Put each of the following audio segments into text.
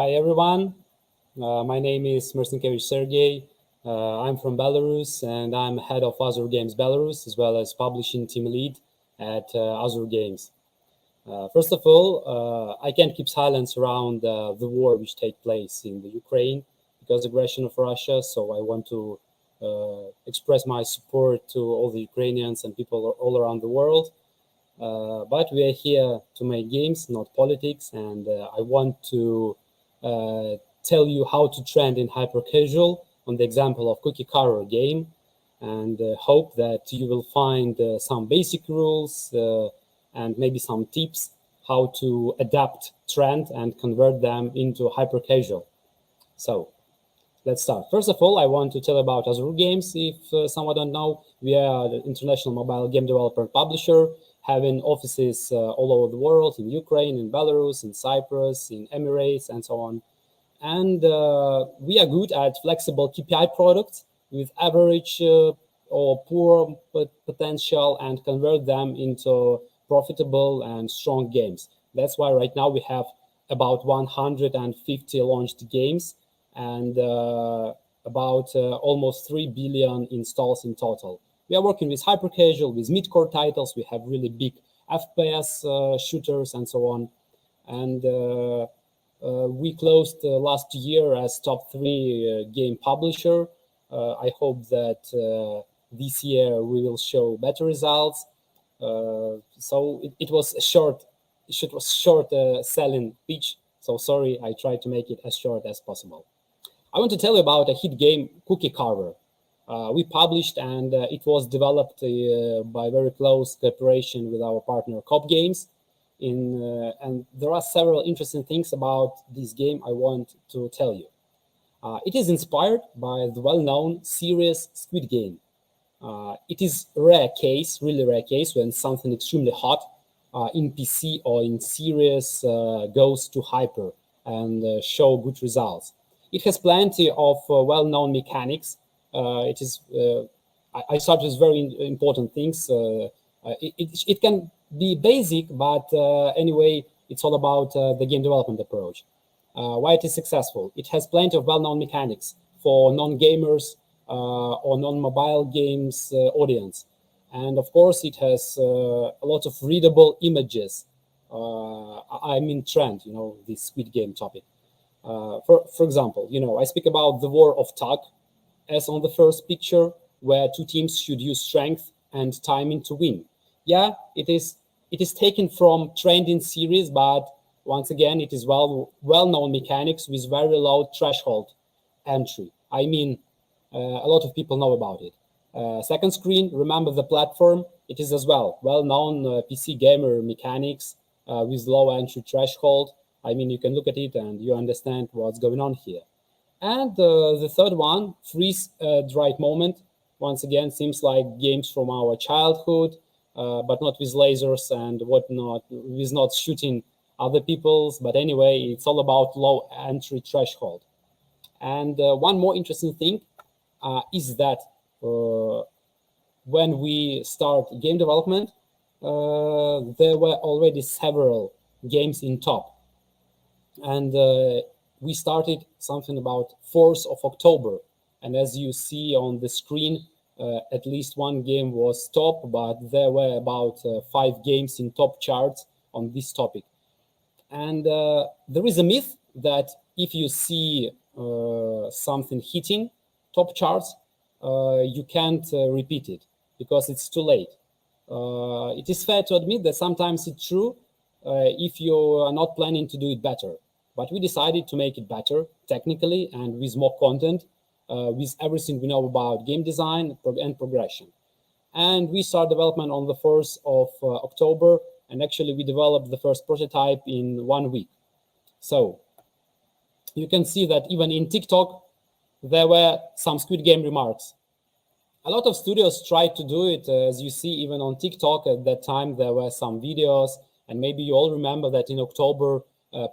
Hi everyone, my name is Martinkevich Sergey. I'm from Belarus and I'm head of Azur Games Belarus as well as publishing team lead at Azur Games. First of all, I can't keep silence around the war which takes place in the Ukraine because of aggression of Russia. So I want to express my support to all the Ukrainians and people all around the world. But we are here to make games, not politics, and I want to tell you how to trend in hyper casual on the example of Cookie Carver game, and hope that you will find some basic rules and maybe some tips how to adapt trend and convert them into hyper casual. So let's start. First of all, I want to tell about Azur Games. If someone don't know, we are the international mobile game developer and publisher, having offices all over the world, in Ukraine, in Belarus, in Cyprus, in Emirates, and so on. And we are good at flexible KPI products with average or poor potential and convert them into profitable and strong games. That's why right now we have about 150 launched games and about almost 3 billion installs in total. We are working with hyper casual, with mid-core titles. We have really big FPS shooters and so on. And we closed last year as top 3 game publisher. I hope that this year we will show better results. So it was a short selling pitch. So sorry, I tried to make it as short as possible. I want to tell you about a hit game, Cookie Carver. We published and it was developed by very close cooperation with our partner Carver Games. And there are several interesting things about this game I want to tell you. It is inspired by the well-known series Squid Game. It is really rare case when something extremely hot in PC or in series goes to hyper and show good results. It has plenty of well-known mechanics. I start with very important things. It can be basic, but anyway, it's all about the game development approach. Why it is successful? It has plenty of well-known mechanics for non-gamers or non-mobile games audience. And of course, it has a lot of readable images. I'm in trend, this Squid Game topic. For example, I speak about the war of tug as on the first picture, where 2 teams should use strength and timing to win. Yeah, it is taken from trending series, but once again, it is well-known mechanics with very low threshold entry. I mean, a lot of people know about it. Second screen, remember the platform. It is as well-known PC gamer mechanics with low entry threshold. I mean, you can look at it and you understand what's going on here. And the third one, freeze at the right moment. Once again, seems like games from our childhood, but not with lasers and whatnot, with not shooting other people's. But anyway, it's all about low entry threshold. And one more interesting thing is that when we start game development, there were already several games in top. And we started something about 4th of October. And as you see on the screen, at least 1 game was top, but there were about 5 games in top charts on this topic. And there is a myth that if you see something hitting top charts, you can't repeat it because it's too late. It is fair to admit that sometimes it's true if you are not planning to do it better. But we decided to make it better technically and with more content, with everything we know about game design and progression. And we start development on the 1st of October, and actually we developed the first prototype in 1 week. So you can see that even in TikTok, there were some Squid Game remarks. A lot of studios tried to do it, as you see, even on TikTok at that time, there were some videos, and maybe you all remember that in October,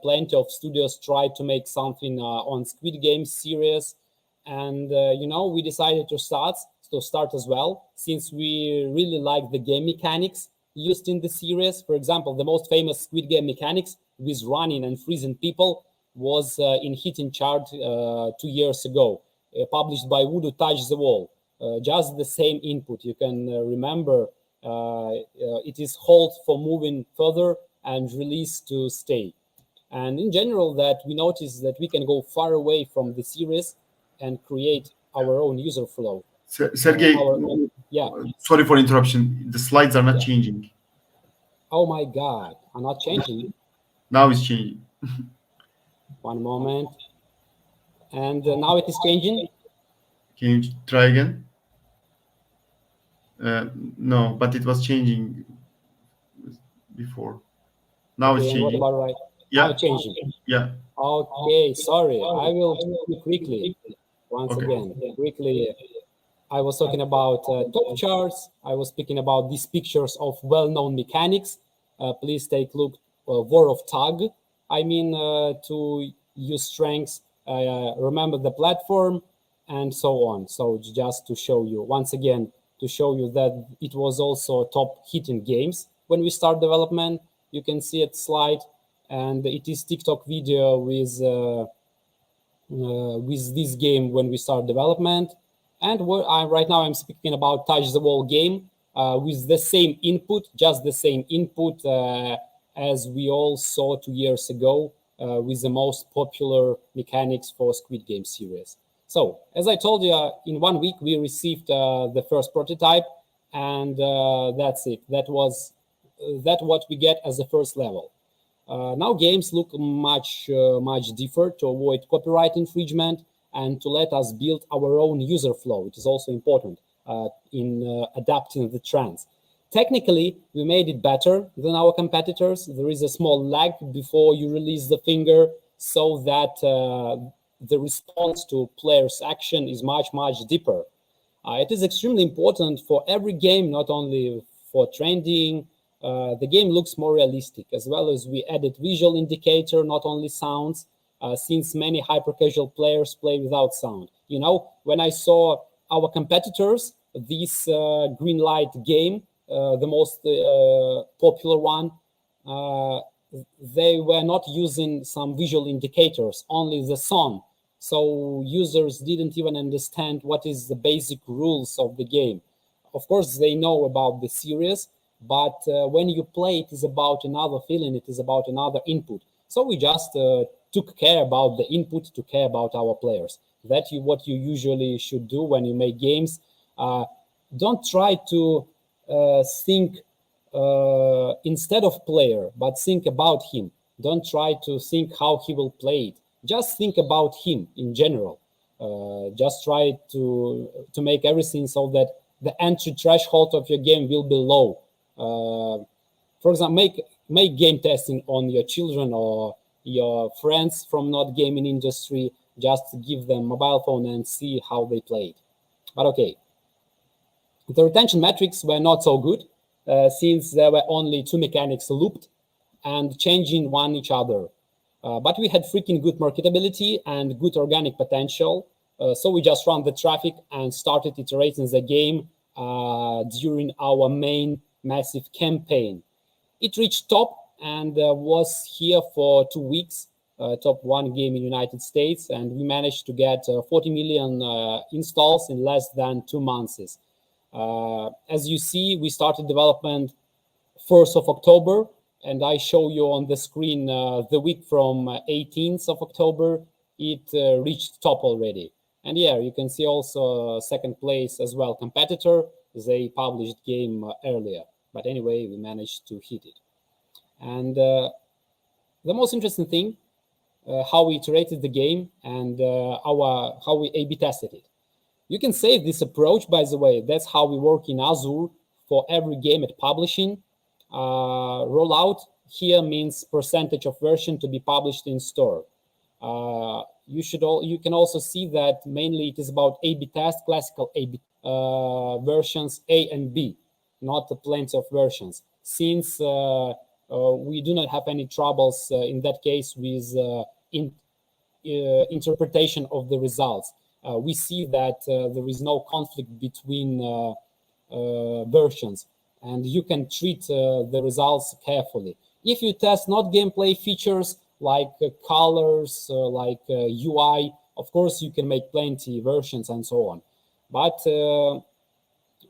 plenty of studios tried to make something on Squid Game series. And, we decided to start as well, since we really like the game mechanics used in the series. For example, the most famous Squid Game mechanics with running and freezing people was in Hitting Chart 2 years ago, published by Voodoo Touch the Wall. Just the same input. You can remember it is hold for moving further and release to stay. And in general, that we notice that we can go far away from the series and create our own user flow. Sergey, yeah. Sorry for interruption. The slides are not changing. Oh my God, I'm not changing. Now it's changing. One moment. And now it is changing. Can you try again? No, but it was changing before. Now Okay, it's changing. and what about right? Yeah. Now it's changing. Yeah. Okay, sorry. I will quickly. Once again, quickly. I was talking about top charts. I was speaking about these pictures of well-known mechanics. Please take a look. War of Tug. I mean, to use strengths, remember the platform, and so on. So just to show you, once again, to show you that it was also top hitting games when we start development. You can see it slide, and it is TikTok video with this game when we start development. And right now I'm speaking about Touch the Wall game with the same input, just the same input as we all saw 2 years ago with the most popular mechanics for Squid Game series. So, as I told you, in 1 week we received the first prototype, and that's it. That's what we get as the first level. Now games look much different to avoid copyright infringement and to let us build our own user flow. It is also important in adapting the trends. Technically, we made it better than our competitors. There is a small lag before you release the finger, so that the response to players' action is much deeper. It is extremely important for every game, not only for trending. The game looks more realistic, as well as we added visual indicator, not only sounds, since many hyper-casual players play without sound. You know, when I saw our competitors, this green light game, the most popular one, they were not using some visual indicators, only the song. So users didn't even understand what is the basic rules of the game. Of course, they know about the series, but when you play, it is about another feeling, it is about another input. So we just took care about the input, took care about our players. That's what you usually should do when you make games. Don't try to think instead of player, but think about him. Don't try to think how he will play it. Just think about him in general. Just try to make everything so that the entry threshold of your game will be low. For example, make game testing on your children or your friends from not gaming industry. Just give them mobile phone and see how they play it. But okay, the retention metrics were not so good since there were only 2 mechanics looped and changing one each other. But we had freaking good marketability and good organic potential. So we just ran the traffic and started iterating the game during our main massive campaign. It reached top and was here for 2 weeks, top 1 game in United States, and we managed to get 40 million installs in less than 2 months. As you see, we started development 1st of October, and I show you on the screen the week from 18th of October, it reached top already. And yeah, you can see also second place as well competitor. They published game earlier, but anyway, we managed to hit it. And the most interesting thing, how we iterated the game and how we A/B tested it. You can save this approach, by the way. That's how we work in Azure for every game at publishing. Rollout here means percentage of version to be published in store. You can also see that mainly it is about A/B test, classical A/B versions A and B, not plenty of versions. Since we do not have any troubles in that case with interpretation of the results. We see that there is no conflict between versions, and you can treat the results carefully. If you test not gameplay features, like colors, like UI. Of course, you can make plenty versions and so on. But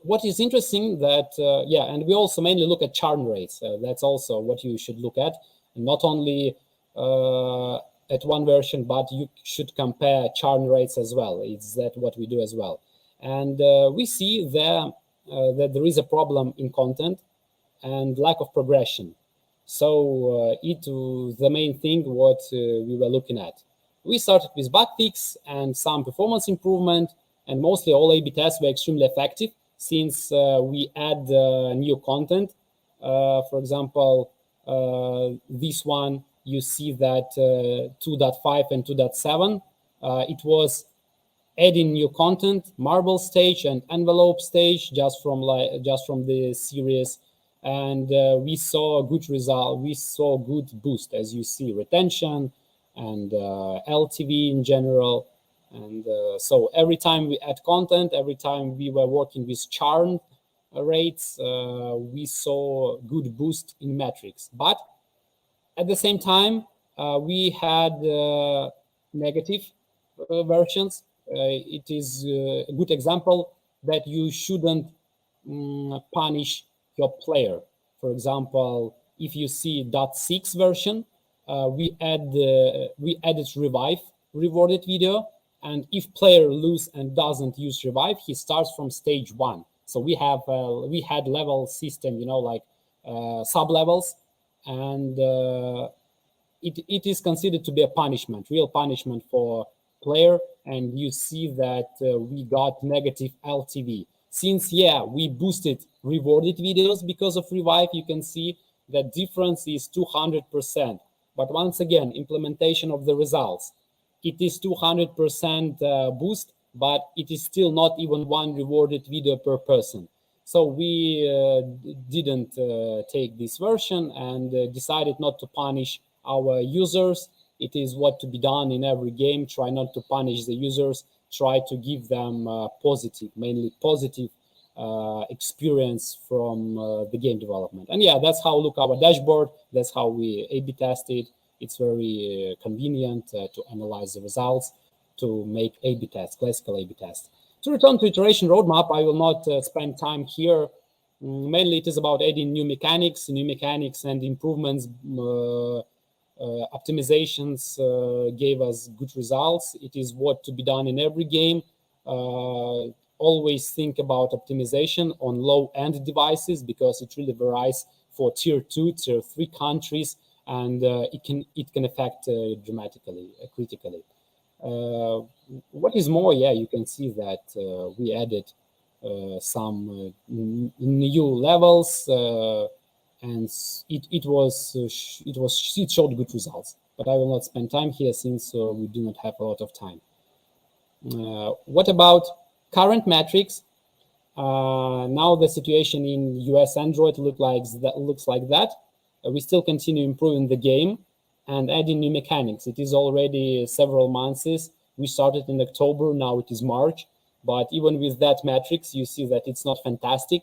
what is interesting that and we also mainly look at churn rates. That's also what you should look at, not only at one version, but you should compare churn rates as well. It's that what we do as well, and we see there that there is a problem in content and lack of progression. So it the main thing what we were looking at. We started with bug fix and some performance improvement, and mostly all A/B tests were extremely effective since we add new content. For example, this one you see that 2.5 and 2.7, it was adding new content, marble stage and envelope stage, just from the series, and we saw a good result. We saw good boost, as you see, retention and LTV in general. And so every time we add content, every time we were working with churn rates, we saw good boost in metrics. But at the same time, we had negative versions. It is a good example that you shouldn't punish your player. For example, if you see .6 version, we added revive rewarded video, and if player lose and doesn't use revive, he starts from stage 1. So we had level system, like sub levels, and it is considered to be a punishment, real punishment for player, and you see that we got negative LTV. Since, we boosted rewarded videos because of revive, you can see the difference is 200%. But once again, implementation of the results, it is 200% boost, but it is still not even one rewarded video per person. So we didn't take this version and decided not to punish our users. It is what to be done in every game. Try not to punish the users. Try to give them mainly positive experience from the game development. And that's how look our dashboard. That's how we A/B tested. It's very convenient to analyze the results, to make A/B tests, classical A/B tests. To return to iteration roadmap, I will not spend time here. Mainly, it is about adding new mechanics and improvements. Optimizations gave us good results. It is what to be done in every game. Always think about optimization on low-end devices, because it really varies for tier 2, tier 3 countries, and it can affect dramatically, critically. What is more, you can see that we added some new levels, and it showed good results. But I will not spend time here since we do not have a lot of time. What about current metrics? Now the situation in US Android looks like that. We still continue improving the game and adding new mechanics. It is already several months. We started in October, now it is March. But even with that metrics, you see that it's not fantastic.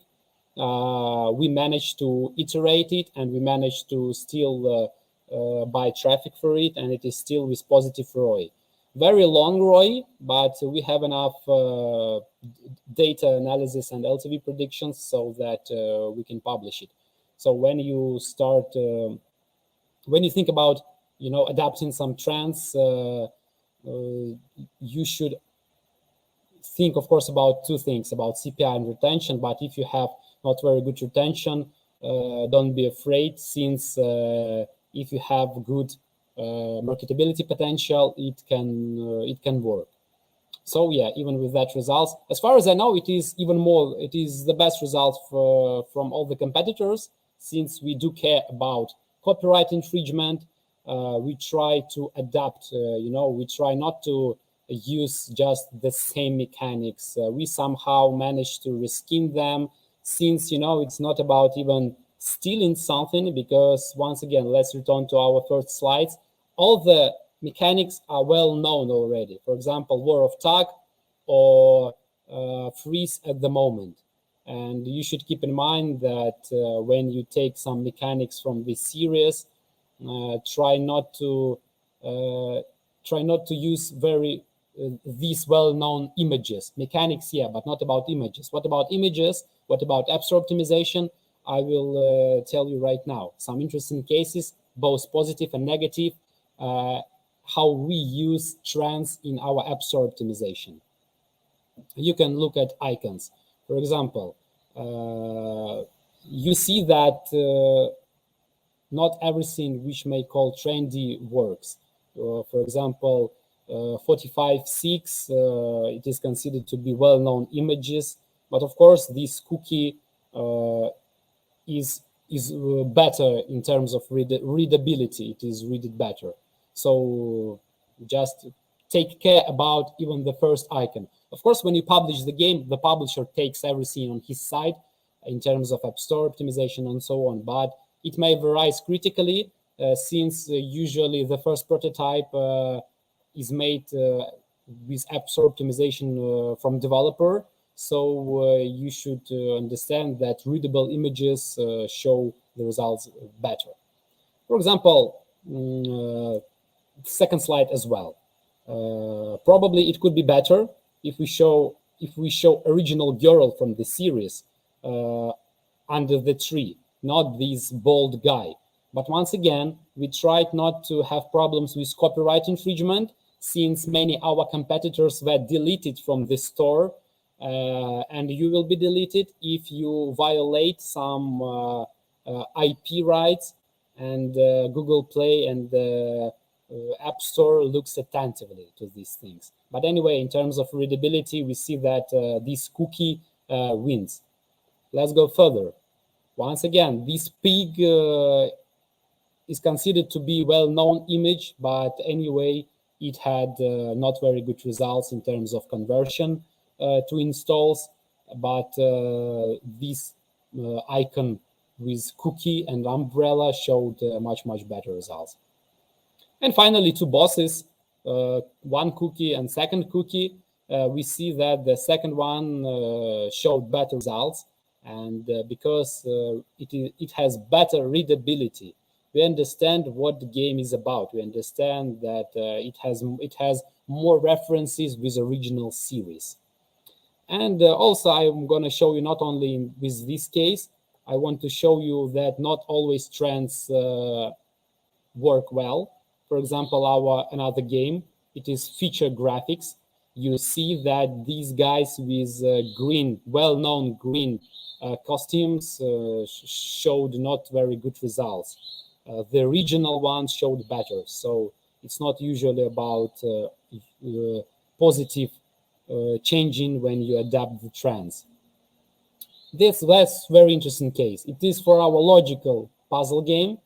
We managed to iterate it, and we managed to still buy traffic for it, and it is still with positive ROI. Very long ROI, but we have enough data analysis and LTV predictions so that we can publish it. So when you start, when you think about, adapting some trends, you should think, of course, about two things, about CPI and retention. But if you have not very good retention, don't be afraid, since if you have good marketability potential, it can work. So even with that results, as far as I know, it is the best result from all the competitors, since we do care about copyright infringement. We try to adapt, we try not to use just the same mechanics. We somehow manage to reskin them, since, it's not about even stealing something, because once again, let's return to our first slides. All the mechanics are well known already. For example, War of Tag or Freeze at the moment. And you should keep in mind that when you take some mechanics from this series, try not to use very these well-known images. Mechanics, yeah, but not about images. What about images? What about App Store optimization? I will tell you right now. Some interesting cases, both positive and negative, how we use trends in our App Store optimization. You can look at icons. For example, you see that not everything which may call trendy works. For example, 45.6, it is considered to be well-known images, but of course this cookie is better in terms of readability. It is read better. So just take care about even the first icon. Of course, when you publish the game, the publisher takes everything on his side in terms of App Store optimization and so on, but it may vary critically since usually the first prototype is made with App Store optimization from developer. So you should understand that readable images show the results better. For example, second slide as well. Probably it could be better if we show original girl from the series under the tree, not this bald guy. But once again, we tried not to have problems with copyright infringement, since many our competitors were deleted from the store, and you will be deleted if you violate some IP rights, and Google Play and the App Store looks attentively to these things. But anyway, in terms of readability, we see that this cookie wins. Let's go further. Once again, this pig is considered to be well-known image, but anyway, it had not very good results in terms of conversion to installs. But this icon with cookie and umbrella showed much better results. And finally, two bosses, one cookie and second cookie. We see that the second one showed better results, and because it has better readability, we understand what the game is about. We understand that it has more references with original series. And also, I'm going to show you not only with this case, I want to show you that not always trends work well. For example, another game, it is feature graphics. You see that these guys with green, well-known green costumes showed not very good results. The regional ones showed better. So it's not usually about positive changing when you adapt the trends. This was very interesting case. It is for our logical puzzle game.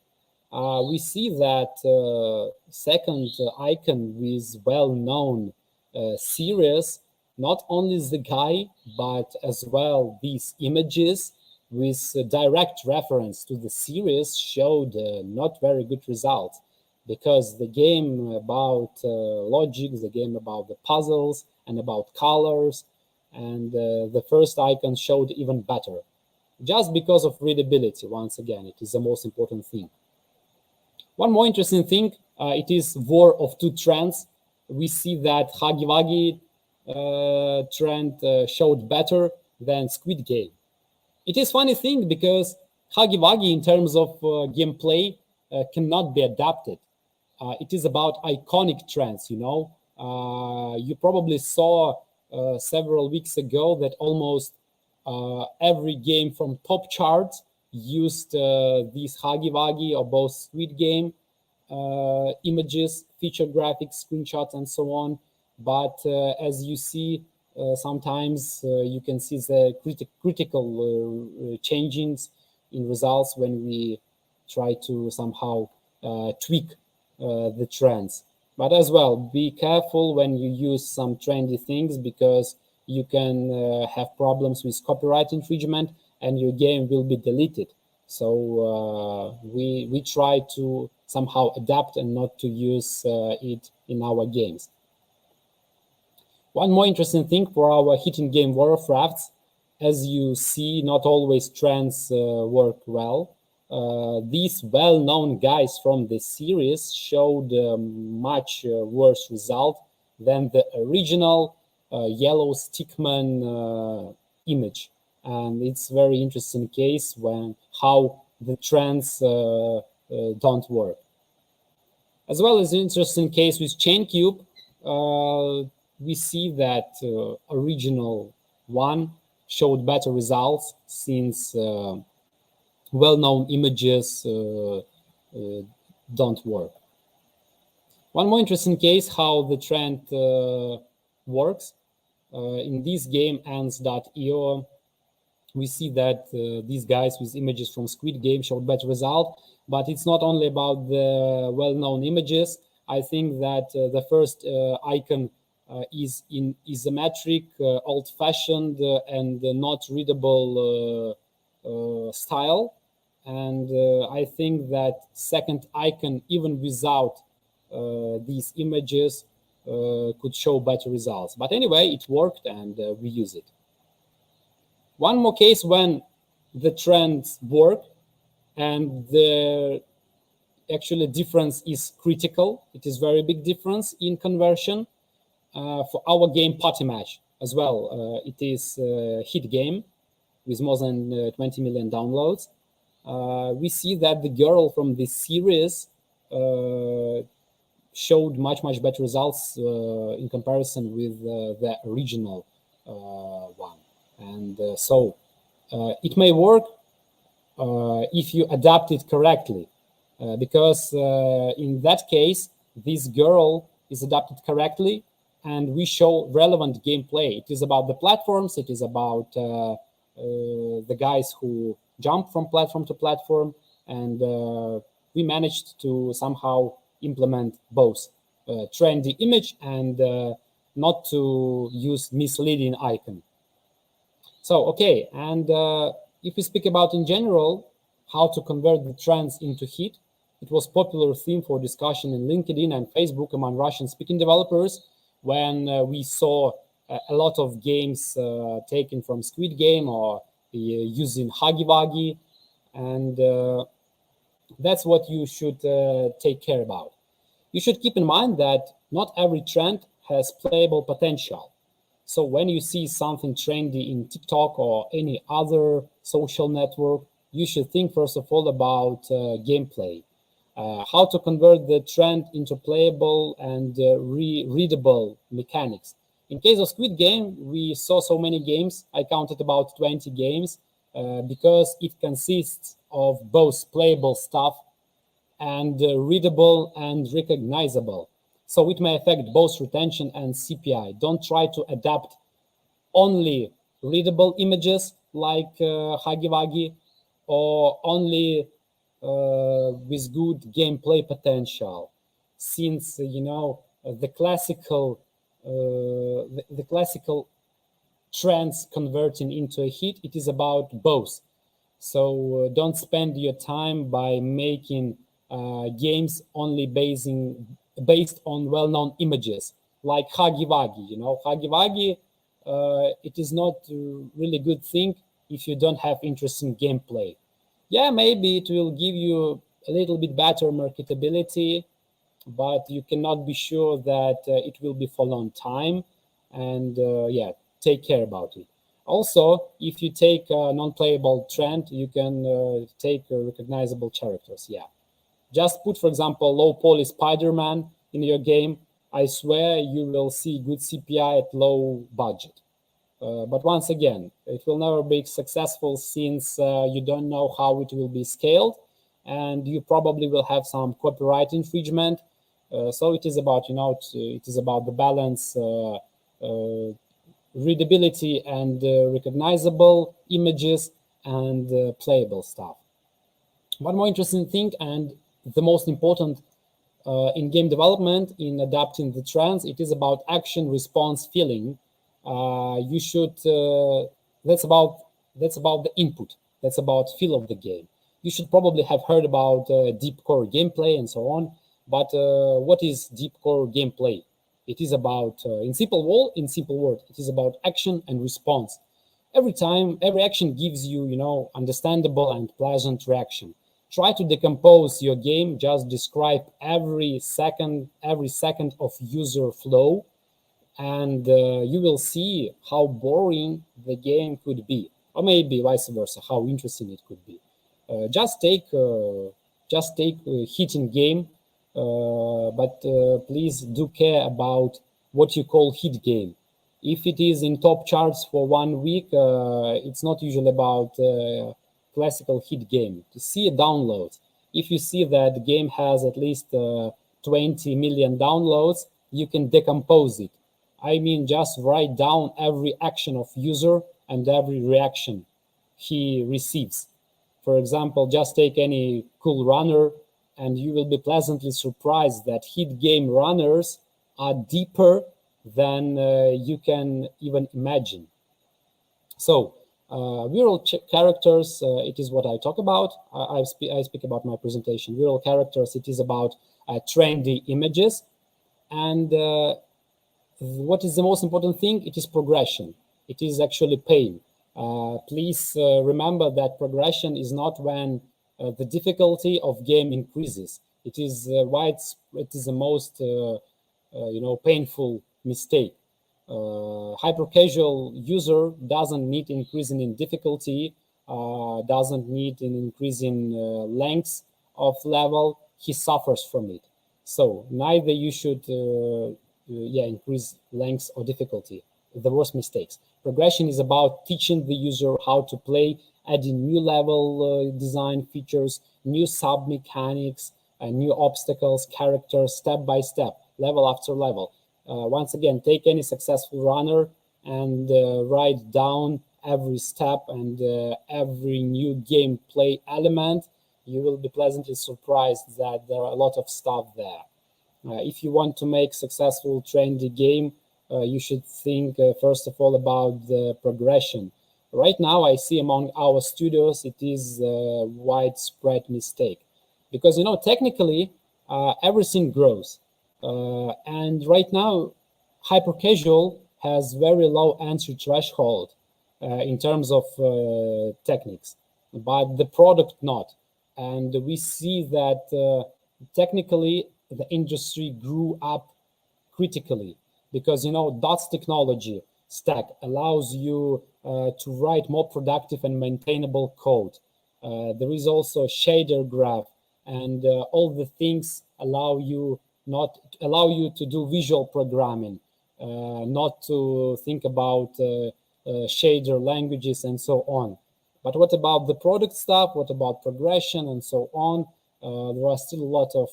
We see that second icon with well-known series, not only the guy, but as well these images with direct reference to the series showed not very good results, because the game about logic, the game about the puzzles and about colors, and the first icon showed even better, just because of readability. Once again, it is the most important thing. One more interesting thing, it is war of two trends. We see that Huggy Wuggy trend showed better than Squid Game. It is funny thing because Huggy Wuggy in terms of gameplay cannot be adapted. It is about iconic trends, you know. You probably saw several weeks ago that almost every game from top charts used these Huggy Wuggy or both Squid Game images, feature graphics, screenshots, and so on. But as you see, sometimes you can see the critical changings in results when we try to somehow tweak the trends. But as well, be careful when you use some trendy things, because you can have problems with copyright infringement and your game will be deleted. So we try to somehow adapt and not to use it in our games. One more interesting thing for our hidden game War of Rafts, as you see, not always trends work well. these well-known guys from the series showed much worse result than the original yellow stickman image. And it's very interesting case when how the trends don't work. As well as an interesting case with ChainCube, we see that original one showed better results since well-known images don't work. One more interesting case how the trend works. In this game, ants.io, we see that these guys with images from Squid Game showed better result, but it's not only about the well-known images. I think that the first icon is in isometric, old-fashioned, and not readable style. And I think that second icon, even without these images, could show better results. But anyway, it worked and we use it. One more case when the trends work and the actually difference is critical. It is very big difference in conversion for our game Party Match as well. It is a hit game with more than 20 million downloads. We see that the girl from this series showed much better results in comparison with the original one. And so it may work if you adapt it correctly, because in that case, this girl is adapted correctly and we show relevant gameplay. It is about the platforms, it is about the guys who jump from platform to platform, and we managed to somehow implement both trendy image and not to use misleading icon. So, okay, and if we speak about in general, how to convert the trends into hit, it was popular theme for discussion in LinkedIn and Facebook among Russian-speaking developers when we saw a lot of games taken from Squid Game or using Huggy Wuggy, and that's what you should take care about. You should keep in mind that not every trend has playable potential. So when you see something trendy in TikTok or any other social network, you should think first of all about gameplay, how to convert the trend into playable and readable mechanics. In case of Squid Game, we saw so many games. I counted about 20 games because it consists of both playable stuff and readable and recognizable. So it may affect both retention and CPI. Don't try to adapt only readable images like Huggy Wuggy or only with good gameplay potential, since the classical trends converting into a hit, it is about both. So don't spend your time by making games only based on well-known images like Huggy Wuggy. Huggy Wuggy, it is not a really good thing if you don't have interesting gameplay. Yeah, maybe it will give you a little bit better marketability, but you cannot be sure that it will be for a long time. And yeah, take care about it. Also, if you take a non-playable trend, you can take recognizable characters. Yeah. Just put, for example, low poly Spider-Man in your game. I swear you will see good CPI at low budget. But once again, it will never be successful since you don't know how it will be scaled, and you probably will have some copyright infringement. So it is about, it is about the balance, readability and recognizable images and playable stuff. One more interesting thing, and the most important in game development, in adapting the trends, it is about action response feeling. You should that's about the input, that's about feel of the game. You should probably have heard about deep core gameplay and so on, but what is deep core gameplay? It is about in simple words, it is about action and response. Every action gives you understandable and pleasant reaction. try to decompose your game. Just describe every second of user flow, and you will see how boring the game could be, or maybe vice versa, how interesting it could be. Just take hitting game, but please do care about what you call hit game. If it is in top charts for 1 week, it's not usually about classical hit game. To see downloads, if you see that the game has at least 20 million downloads, you can decompose it. I mean, just write down every action of user and every reaction he receives. For example, just take any cool runner, and you will be pleasantly surprised that hit game runners are deeper than you can even imagine. So viral characters, it is what I talk about. I speak about my presentation. Viral characters, it is about trendy images. And what is the most important thing? It is progression. It is actually pain. Please remember that progression is not when the difficulty of game increases. It is it is the most painful mistake. Hyper casual user doesn't need increasing in difficulty, doesn't need an increase in length of level. He suffers from it. So neither you should increase length or difficulty. The worst mistakes. Progression is about teaching the user how to play, adding new level design features, new sub mechanics, new obstacles, characters, step by step, level after level. Once again, take any successful runner and write down every step and every new gameplay element. You will be pleasantly surprised that there are a lot of stuff there. If you want to make successful trendy game, you should think first of all about the progression. Right now, I see among our studios it is a widespread mistake, because technically everything grows, and right now hyper casual has very low entry threshold in terms of techniques, but the product not. And we see that technically the industry grew up critically, because DOTS technology stack allows you to write more productive and maintainable code. There is also a shader graph, and all the things allow you to do visual programming, not to think about shader languages and so on. But what about the product stuff? What about progression and so on? There are still a lot of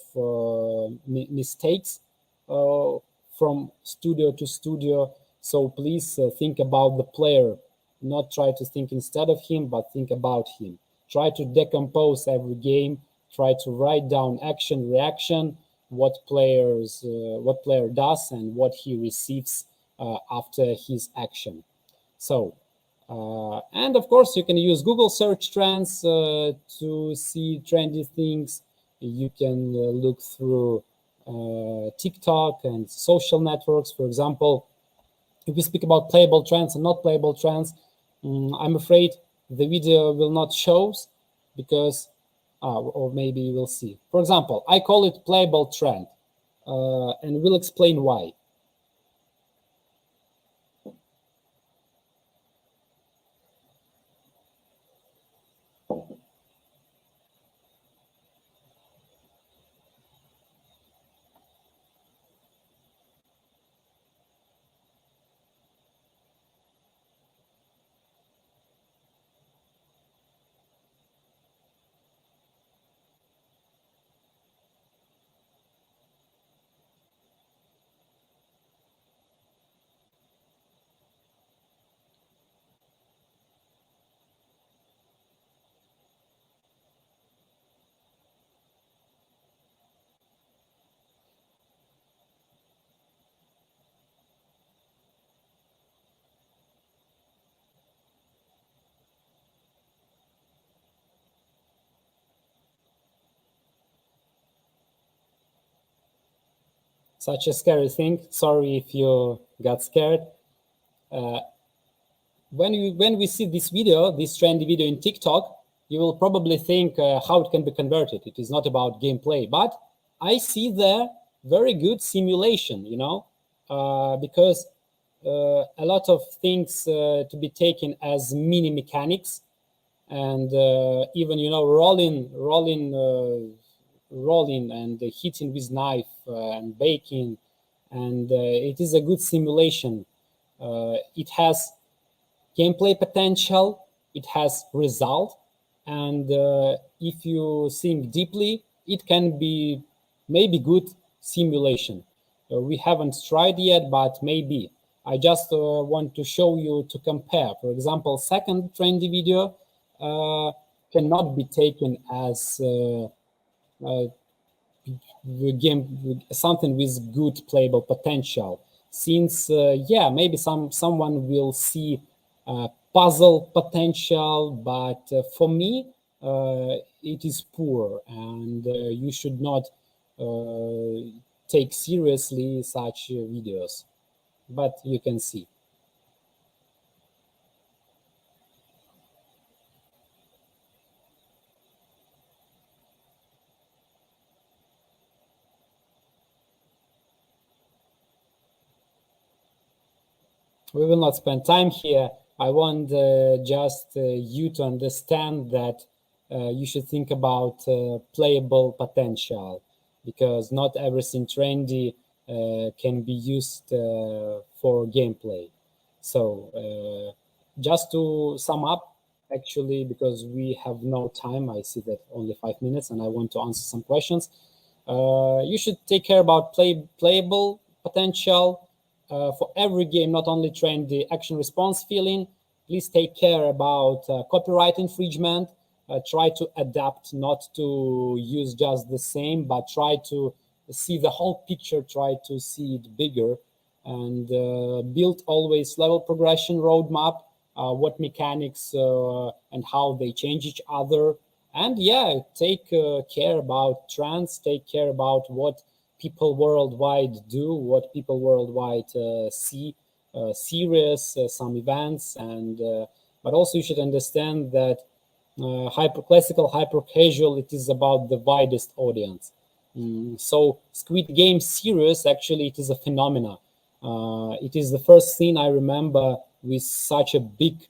mistakes from studio to studio. So please think about the player, not try to think instead of him, but think about him. Try to decompose every game. Try to write down action, reaction, what player does and what he receives after his action. So, and of course, you can use Google search trends to see trendy things. You can look through TikTok and social networks. For example, if we speak about playable trends and not playable trends, I'm afraid the video will not show, because, or maybe you will see. For example, I call it playable trend, and we'll explain why. Such a scary thing. Sorry if you got scared. When we see this video, this trendy video in TikTok, you will probably think how it can be converted. It is not about gameplay, but I see there very good simulation, because a lot of things to be taken as mini mechanics, and even rolling and hitting with knife and baking, and it is a good simulation. It has gameplay potential, it has result, and if you think deeply, it can be maybe good simulation. We haven't tried yet, but maybe. I just want to show you to compare. For example, second trendy video cannot be taken as the game, something with good playable potential, since maybe someone will see puzzle potential, but for me it is poor, and you should not take seriously such videos, but you can see. We will not spend time here. I want just you to understand that you should think about playable potential, because not everything trendy can be used for gameplay. So just to sum up, actually, because we have no time, I see that only 5 minutes, and I want to answer some questions. You should take care about playable potential for every game, not only train the action response feeling. Please take care about copyright infringement. Try to adapt, not to use just the same, but try to see the whole picture, try to see it bigger, and build always level progression roadmap, what mechanics and how they change each other. And take care about trends, take care about what people worldwide do, what people worldwide see, serious, some events, and but also you should understand that classical hyper casual, it is about the widest audience. So Squid Game series, actually, it is a phenomena. It is the first thing I remember with such a big,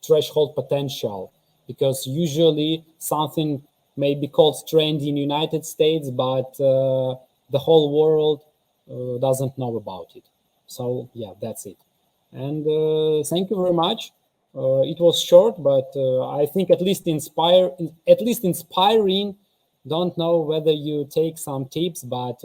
threshold potential, because usually something may be called trendy in United States, but the whole world doesn't know about it. So that's it. And thank you very much. It was short, but I think at least inspiring. Don't know whether you take some tips, but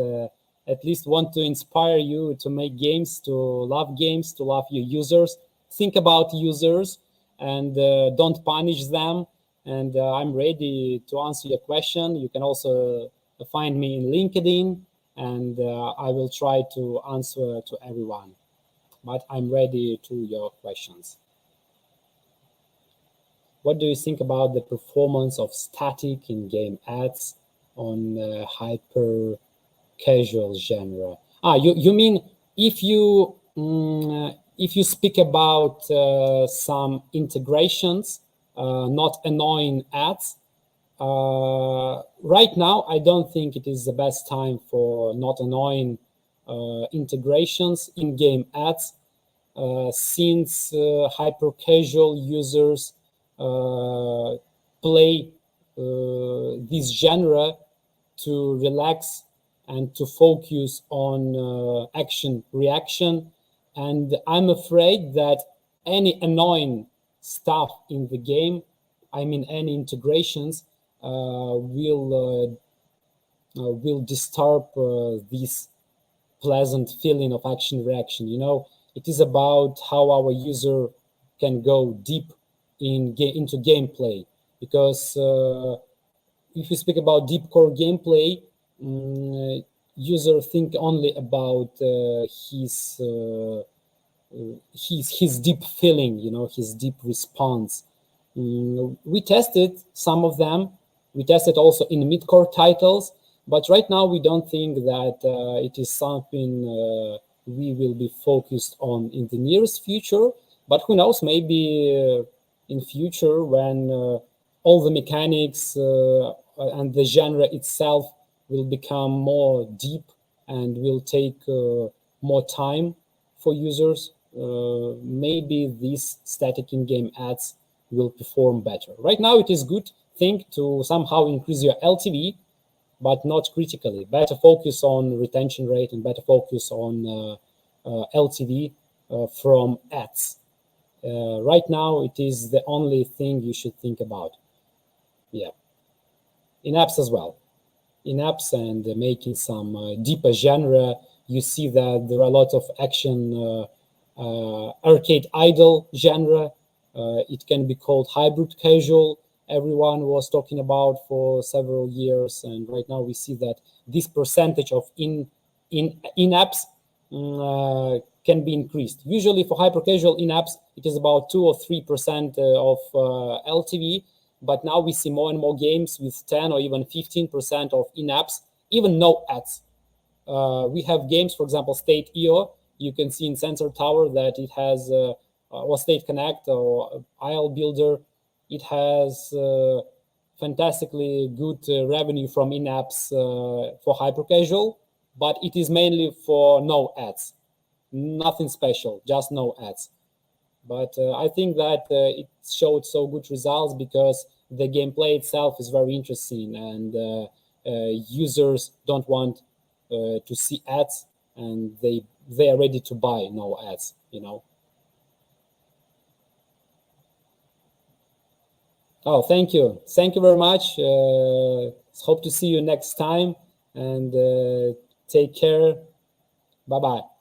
at least want to inspire you to make games, to love your users. Think about users, and don't punish them. And I'm ready to answer your question. You can also find me in LinkedIn, and I will try to answer to everyone. But I'm ready to your questions. What do you think about the performance of static in-game ads on hyper casual genre? You mean if you speak about some integrations, not annoying ads? Right now, I don't think it is the best time for not annoying integrations in-game ads, since hyper casual users play this genre to relax and to focus on action reaction. And I'm afraid that any annoying stuff in the game, I mean any integrations, will disturb this pleasant feeling of action reaction. It is about how our user can go deep into gameplay, because if you speak about deep core gameplay, user think only about his deep feeling, his deep response. We tested some of them. We tested also in mid-core titles, but right now we don't think that it is something we will be focused on in the nearest future. But who knows? Maybe in future, when all the mechanics and the genre itself will become more deep and will take more time for users, maybe these static in-game ads will perform better. Right now, it is good thing to somehow increase your LTV, but not critically. Better focus on retention rate and better focus on LTV from ads. Right now, it is the only thing you should think about. Yeah, in apps as well. In apps and making some deeper genre, you see that there are a lot of action arcade idle genre. It can be called hybrid casual. Everyone was talking about for several years, and right now we see that this percentage of in apps can be increased. Usually for hyper casual in apps, it is about 2 or 3% of LTV. But now we see more and more games with 10 or even 15% of in-apps, even no ads. We have games, for example, State EO. You can see in Sensor Tower that it has, or State Connect or Isle Builder, it has fantastically good revenue from in-apps for hyper casual, but it is mainly for no ads. Nothing special, just no ads. But I think that it showed so good results because the gameplay itself is very interesting, and users don't want to see ads, and they are ready to buy no ads. Oh, thank you very much. Hope to see you next time, and take care. Bye bye.